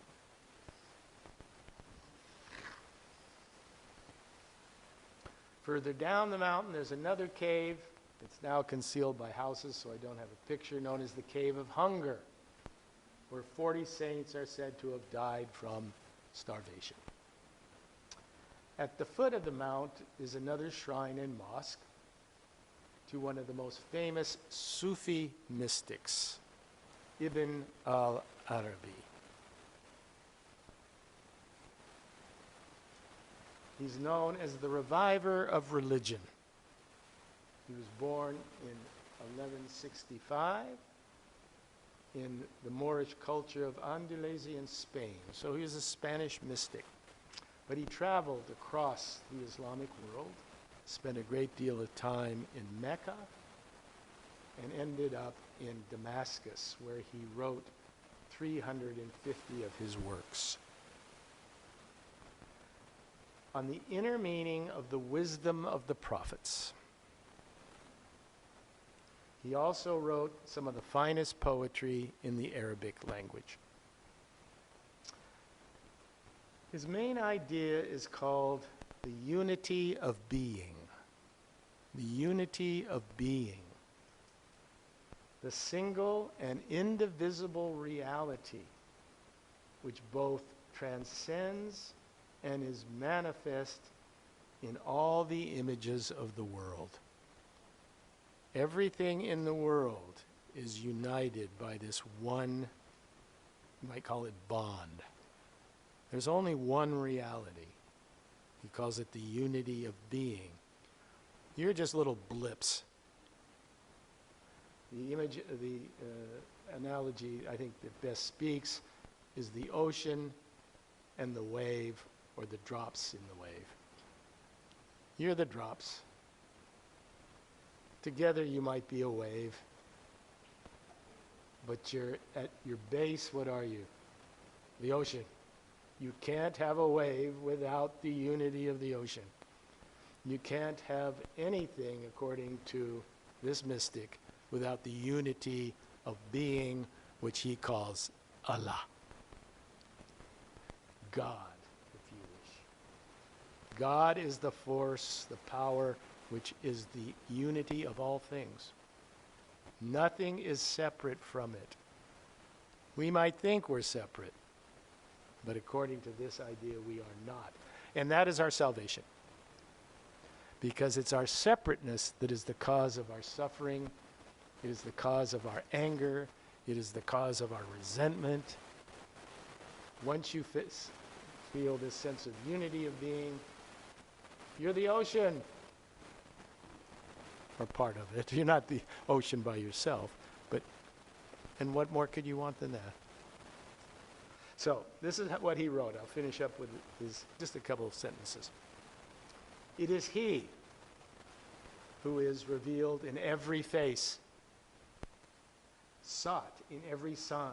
Further down the mountain, there's another cave. It's now concealed by houses, so I don't have a picture, known as the Cave of Hunger, where 40 saints are said to have died from starvation. At the foot of the mount is another shrine and mosque to one of the most famous Sufi mystics, Ibn al-Arabi. He's known as the reviver of religion. He was born in 1165 in the Moorish culture of Andalusia, Spain. So he was a Spanish mystic. But he traveled across the Islamic world, spent a great deal of time in Mecca, and ended up in Damascus, where he wrote 350 of his works. On the inner meaning of the wisdom of the prophets. He also wrote some of the finest poetry in the Arabic language. His main idea is called the unity of being. The unity of being. The single and indivisible reality which both transcends and is manifest in all the images of the world. Everything in the world is united by this one, you might call it bond. There's only one reality. He calls it the unity of being. You're just little blips. The image, the analogy I think that best speaks is the ocean and the wave, or the drops in the wave. You're the drops. Together you might be a wave, but you're at your base, what are you? The ocean. You can't have a wave without the unity of the ocean. You can't have anything, according to this mystic, without the unity of being, which he calls Allah. God, if you wish. God is the force, the power, which is the unity of all things. Nothing is separate from it. We might think we're separate, but according to this idea, we are not. And that is our salvation. Because it's our separateness that is the cause of our suffering. It is the cause of our anger. It is the cause of our resentment. Once you feel this sense of unity of being, you're the ocean. Or part of it. You're not the ocean by yourself. And what more could you want than that? So, this is what he wrote. I'll finish up with just a couple of sentences. It is he, who is revealed in every face, sought in every sign,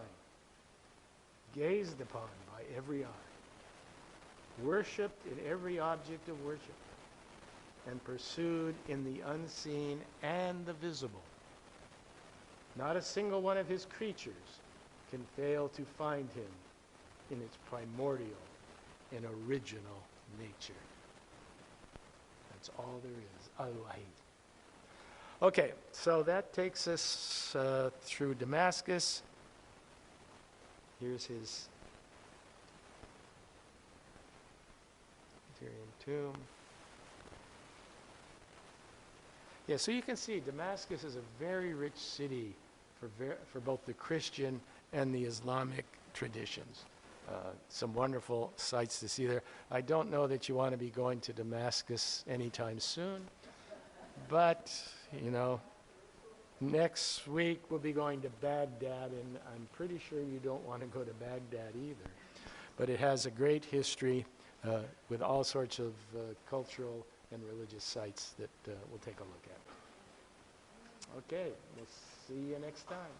gazed upon by every eye, worshipped in every object of worship, and pursued in the unseen and the visible. Not a single one of his creatures can fail to find him in its primordial and original nature. That's all there is. Al-Wahid. Okay, so that takes us through Damascus. Here's his Tyrian tomb. Yeah, so you can see Damascus is a very rich city for both the Christian and the Islamic traditions. Some wonderful sights to see there. I don't know that you want to be going to Damascus anytime soon, but, you know, next week we'll be going to Baghdad, and I'm pretty sure you don't want to go to Baghdad either. But it has a great history with all sorts of cultural and religious sites that we'll take a look at. Okay, we'll see you next time.